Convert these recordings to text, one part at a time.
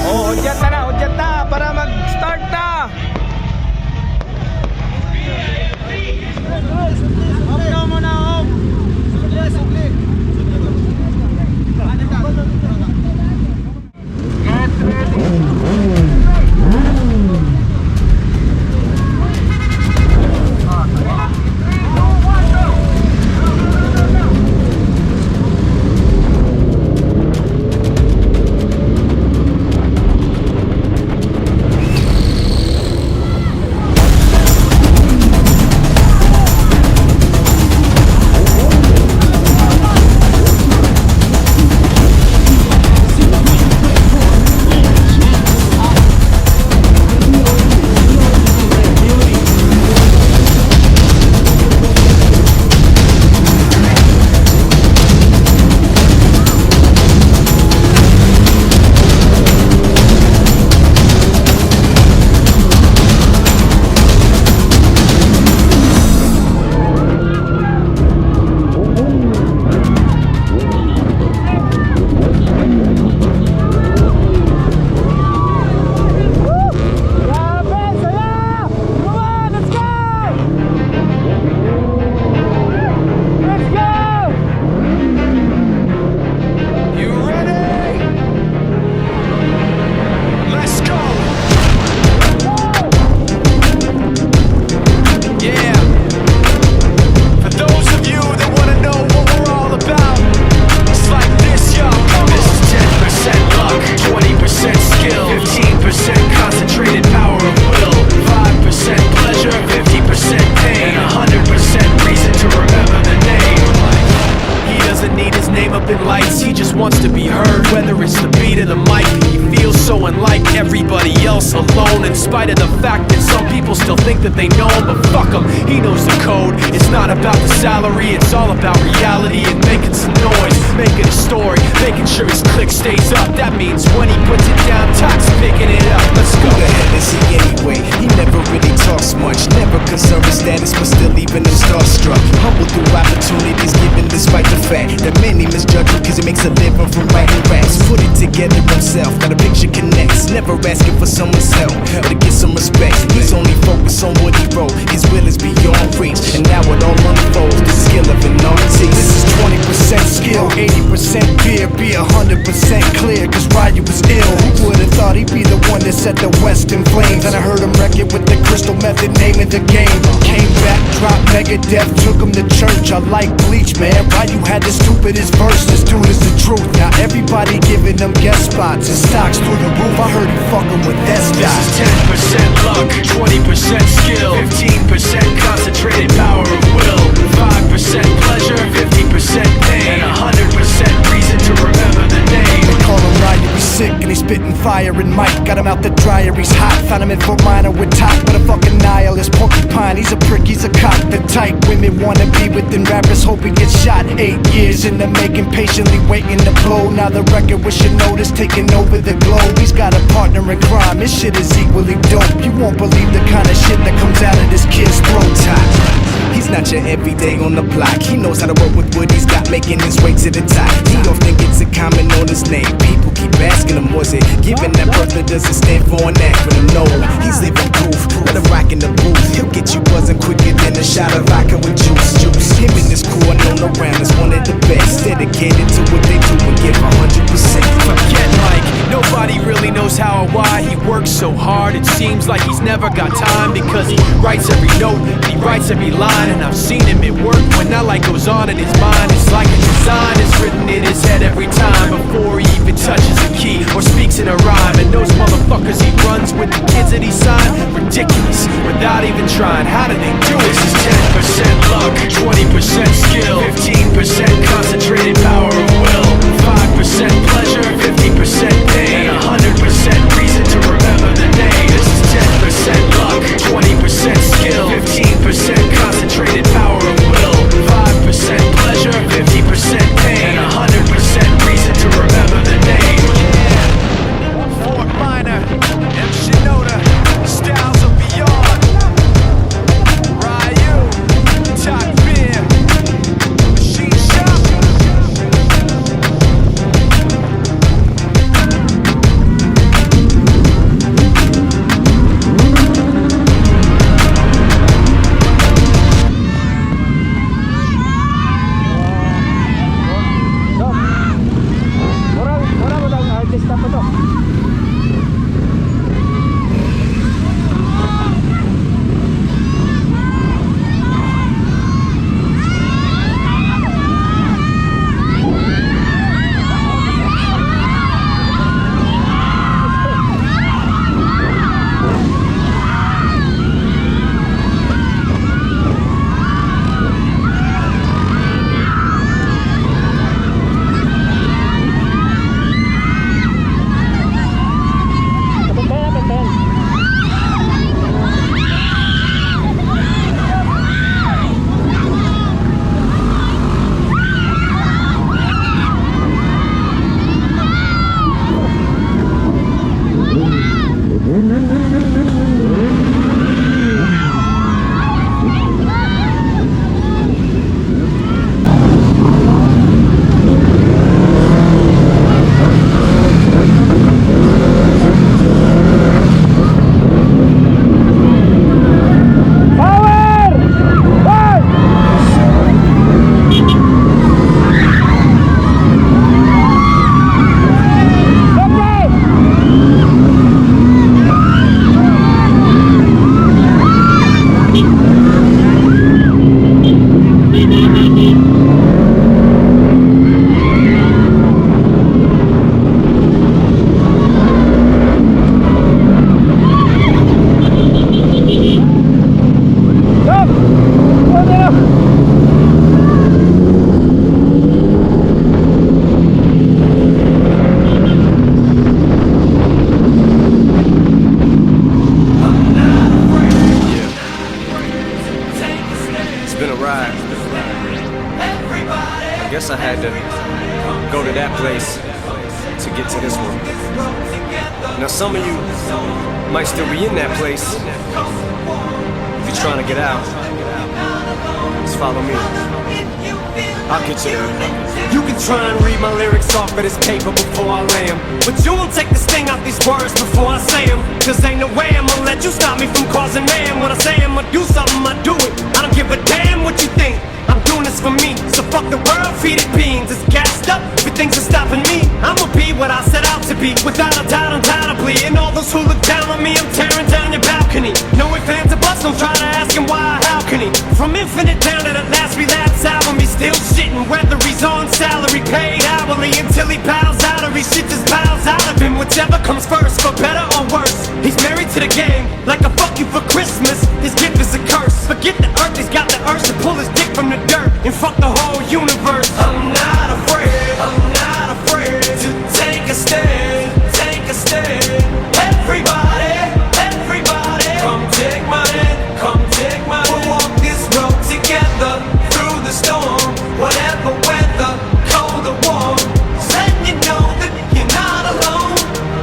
Oh, hudyat na para mag-start na. He just wants to be heard, whether it's the beat of the mic. He feels so unlike everybody else, alone, in spite of the fact that some people still think that they know him. But fuck him, he knows the code. It's not about the salary, it's all about reality and making some noise, making a story, making sure his click stays up. That means when he puts it down, Tox picking it up. Let's go. Who the hell is he anyway? He never really talks much, never concerned with status, but still leaving him starstruck. Humble through opportunities given despite the fact that many misjudge him cause he makes a living from writing raps. Put it together himself, got a picture connects, never asking for someone's help or to get some respect. He's only focused on what he wrote, his will is beyond reach, and now it all unfolds, the skill of an artist. This is 20% skill, 80% fear, be 100% clear, cause Ryu was ill. Who would've thought he'd be the one that set the West in flames? And I heard him wreck it with the crystal method, naming the game. Came back, dropped Megadeth, took him to church. I like Bleach, man. Ryu had the stupidest verse, this dude is the truth. Now everybody giving them guest spots and stocks through the roof. I heard he fucking with S-Dot. This is 10% luck, 20% skill, 15% concentrated power of will, 5% pleasure, 50% pain, and 100% reason to remember the name. They call him Ryu, he's sick and he's spitting fire. And Mike got him out the dryer, he's hot. Found him in Fort Minor with top, but a fucking nihilist porcupine. He's a prick, he's a cock. The type women wanna be within rappers, hope he gets shot. 8 years in the making, patiently waiting to blow. Now the record with your notice taking over the globe. He's got a partner in crime, his shit is equally dope. You won't believe the kind of shit that comes out of this kid's throat. He's not your everyday on the block. He knows how to work with what he's got, making his way to the top. He don't think it's a comment on his name. People keep asking him, was it given that birth that doesn't stand for an acronym? No, he's living proof. Let him rock in the booth. He'll get you buzzing quicker than a shot of vodka with juice. Him and his crew are known around as one of the best, dedicated to what they do and give 100%. Forget Mike, nobody really knows how or why he works so hard. It seems like he's never got time, because he writes every note and he writes every line. And I've seen him at work when that light goes on in his mind. It's like a design is written in his head every time, before he even touches a key or speaks in a rhyme. And those motherfuckers he runs with, the kids that he signed, ridiculous, without even trying. How do they do it? This is 10% luck, 20% skill, 15% concentrated power of will, 5% pleasure, 50% pain, and 100% reason to remember the name. This is 10% luck, 20% skill, 15% concentrated power of will, 5% pleasure, 50% pain, and 100% reason to remember the name. Fort Minor, M. Shinoda, Styles of Beyond, Ryu, Top Beer, a ride. I guess I had to go to that place to get to this one. Now some of you might still be in that place. If you're trying to get out, just follow me. I'll get you there. You can try and read my lyrics off of this paper before I lay 'em, but you won't take the sting out these words before I say 'em. Cause ain't no way I'ma let you stop me from causing man. When I say I'ma do something, I do it. I don't give a damn what you think. I'm doing this for me, so fuck the world, feed it beans. It's gassed up, everything's stopping me. I'ma be what I set out to be, without a doubt, undoubtedly. And all those who look down on me, I'm tearing down your balcony. No ifs, ands, or buts, don't try to ask him why, how can he? From Infinite down to the last relapse album, he's still shitting, whether he's on salary, paid hourly, until he bows out or he shit just bows out of him. Whichever comes first, for better or worse. He's married to the game, like a fuck you for Christmas. His gift is a curse. Forget the earth, he's got the urge to pull his dick from the dirt and fuck the whole universe. I'm not afraid to take a stand, take a stand. Everybody, come take my hand, come take my hand. We'll walk this road together through the storm, whatever weather, cold or warm. Just letting you know that you're not alone.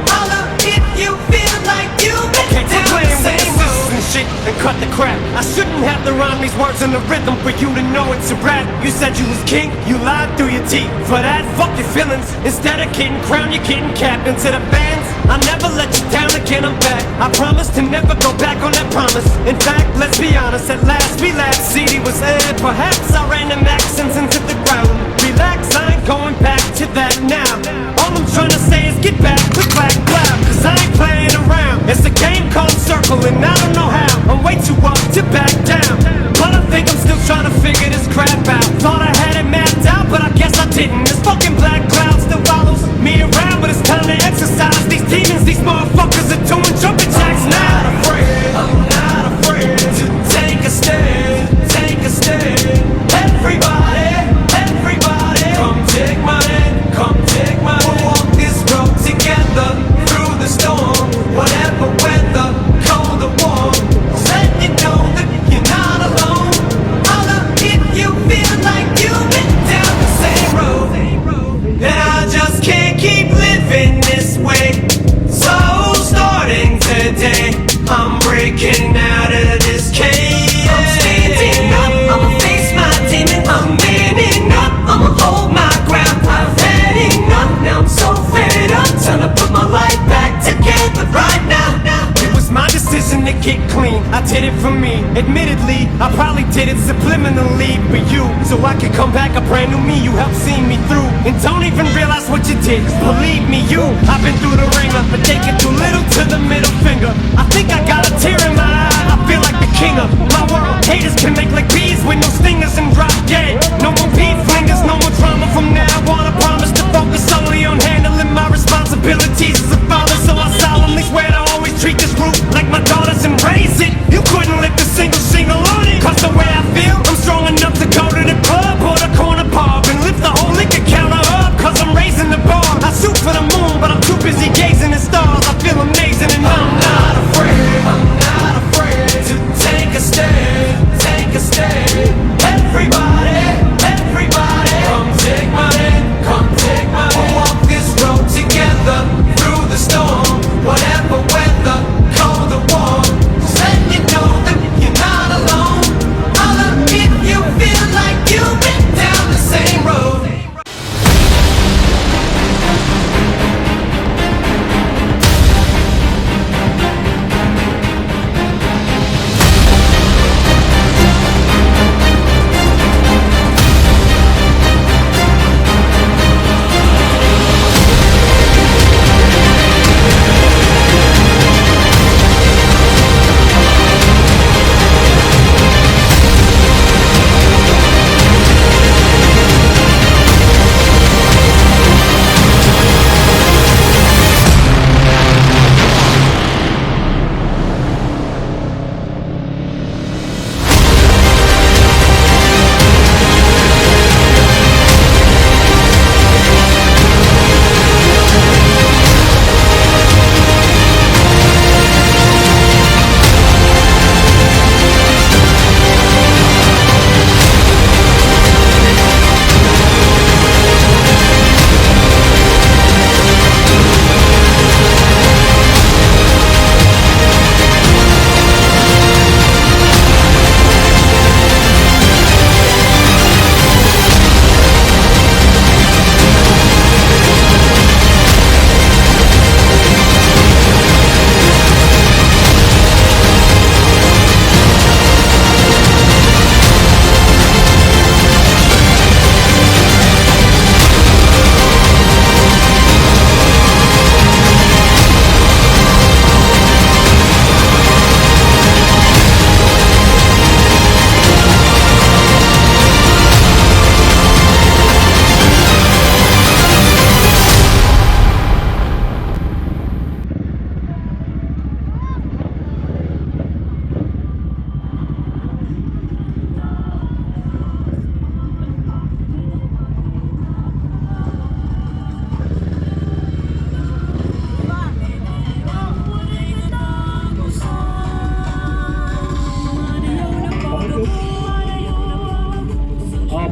Holla if you feel like you've been down the same road. And shit and cut the crap. I shouldn't have to rhyme these words in the rhythm for you to know it's a rap. You said you was king, you lied through your teeth. For that, fuck your feelings. Instead of getting crowned, you're getting capped. Into the fans, I'll never let you down again, I'm back. I promise to never go back on that promise. In fact, let's be honest, at last we laughed. CD was aired, perhaps I ran them accents into the ground. Relax, I ain't going back to that now. All I'm trying to say is get back, click, clack, clap. Cause I ain't playing around. It's a game called Circle and I don't know how. I'm way too up to back down, but I think I'm still trying to figure this crap out. Thought I had it mapped out, but I guess I didn't. This fucking black cloud still follows me around, but it's time to exercise these demons. These motherfuckers are doing jumping jacks now. I'm not afraid to take a stand, take a stand. Everybody, come take my hand, come take my hand. We'll walk this road together through the storm, whatever weather, cold or warm. Just letting you know that you're not alone. Holla if you feel like you've been down the same road. And I just can't keep living this way. So starting today, I'm breaking out of this cage. I'm standing up, I'ma face my demon. I'm manning up, I'ma hold my ground. I've had enough, now I'm so fed up. Time to put my life back together right now. It was my decision to get clean, I did it for me. Admittedly, I probably did it subliminally for you, so I could come back a brand new me. You helped see me through, and don't even realize what you did. Believe me, I've been through the ringer, but they can do little to the middle finger. I think I got a tear in my eye, I feel like the king of my world. Haters can make like bees with no stingers and drop dead. No more beef fingers, no more drama from now on. I promise to focus solely on handling my responsibilities as a father. So I solemnly swear to always treat this group like my daughters and raise it. You couldn't lift a single shingle on it. Cause the way I feel, I'm strong enough to go to the club or the corner pub and lift the whole liquor counter up. Cause I'm raising the bar. I shoot for the moon, but I'm too busy gazing at stars. I feel amazing and I'm not afraid to take a stand, take a stand.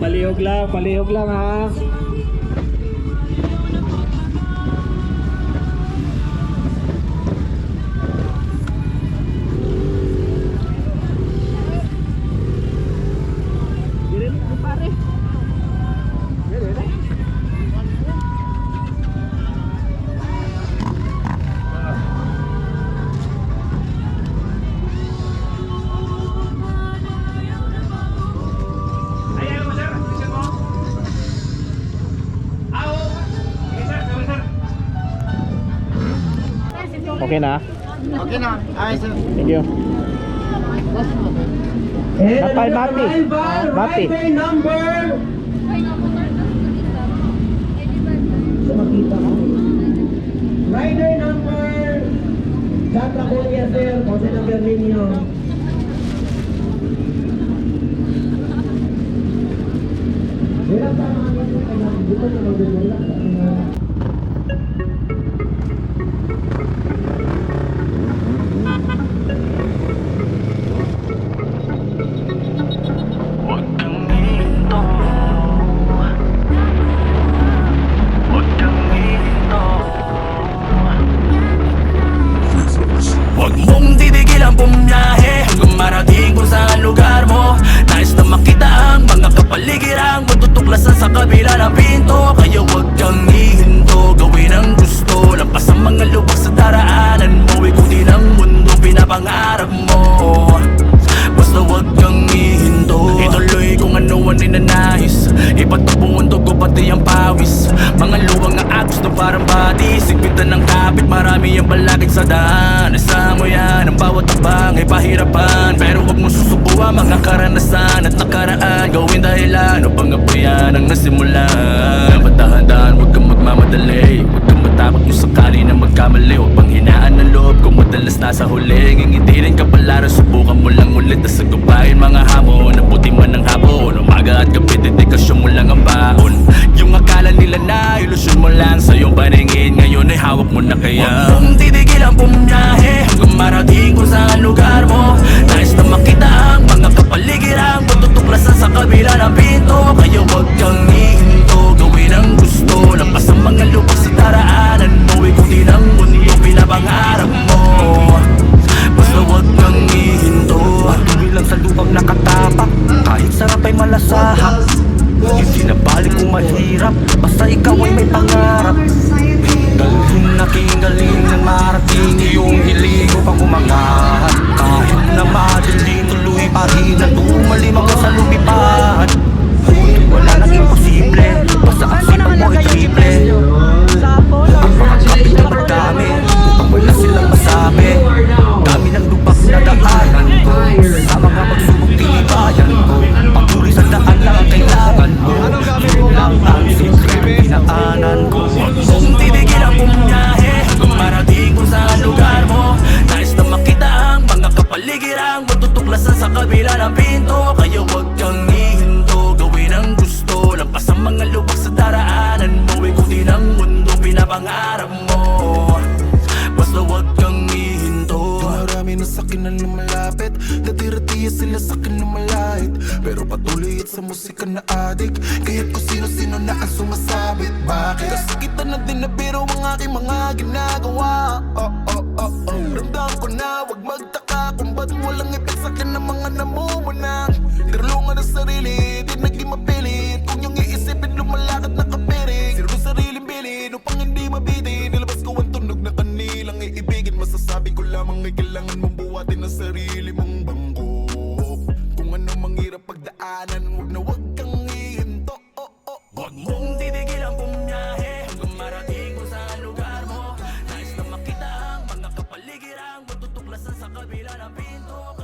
Palihog lang ha. Okay na? Okay na. Ayos sir. Thank you. Kapal Bati. Bati. Rider number Santa Colia sir, Jose number ninyo. Hirap sa mga dito na mag-wala sa mga Huwag mong titigil ang bumiyahe hanggang marating kung saan lugar mo. Nais na makita ang mga kapaligiran mo, tutuklasan sa kabila ng pinto. Kaya huwag kang ihinto, gawin ang gusto. Lampas ang mga lubak sa daraanan mo, ikutin ang mundo pinapangarap mo. Basta huwag kang ihinto, ituloy kung ano ang ninanais. Ipatubong ang dugo pati ang pawis. Mga luwang na agos na parang bati, sigpitan ng kapit, marami ang balakid sa daan. Nasa mo yan, ang bawat tabang ay pahirapan. Pero huwag mong susubuan mga karanasan at nakaraan. Gawin dahilan upang apoyan ang nasimulan. Dahan-dahan, huwag kang magmamadali. Huwag kang matakot kung sakali na magkamali. Huwag pang hinaan ng loob kung madalas nasa huli. Ngingitirin ka pala, subukan mo lang ulit. Tas sagupain mga hamon, naputi man ng hapon. Umaga at gabi, dedikasyon mo lang ang baon. Yung akala nila na ilusyon mo lang sa iyong paningin, ngayon ay hawak mo na kaya. Huwag mong titigil ang bumiyahe hanggang marating kung saan lugar mo. Nais na makita ang mga kapaligiran mo, tutuklasan sa kabila ng pinto. Kaya huwag kang ihinto, gawin ang gusto. Lampas ang mga lubak sa daraanan mo, ikutin ang mundo pinapangarap mo. Basta huwag kang ihinto, tuloy lang sa lubang nakatapak. Kahit sarap ay malasahap, hindi na balik kung mahirap, basta ikaw ay may pangarap. Dalhin aking galing ng marating iyong hiling upang umangat. Kahit na madali, tuloy pa rin at umalim ako sa lumipad. Wala nang imposible, basta ang sipag mo ay triple. Ang mga kapit na magdami, upang wala silang masabi. Dami ng lubak na daanan ko, sa mga magsubok tinibayan ko. Pagturi sa daan lang ang kailangan mo, yun lang ang sikre pinaanan ko. Huwag mong titigil ang bumiyahe hanggang marating kung saan lugar mo. Nais na makita ang mga kapaligiran mo, tutuklasan sa kabila ng pinto. Kaya huwag kang ihinto, gawin ang gusto. Lampas ang mga lubak sa daraanan mo, ikutin ang mundo pinapangarap mo. Basta huwag kang ihinto. Marami na sa'kin na lumalapit, dati-ratiya sila sa'kin lumalait. Pero patuloy at sa musika na adik, kaya't kung sino-sino na ang sumasabit. Bakit? Kasi kita na din na biro ang aking mga ginagawa. Ramdam ko na wag magtaka kung ba't walang epek sa'kin ng mga namumunang. Nirulungan ang sarili, di naging mapilit. Kung yung iisipin lumalakad na kapiring, sino sariling bilin upang hindi mabitin. Nilabas ko ang tunog na kanilang iibigin. Masasabi ko lamang ay kailangan mong buhatin ang sarili mong bangko. Kung ano manghirap pagdaanan, wag kang ihinto. Huwag mong titigil ang bumiyahe hanggang marating kung saan lugar mo. Nais na makita ang mga kapaligiran mo, tutuklasan sa kabila ng pinto.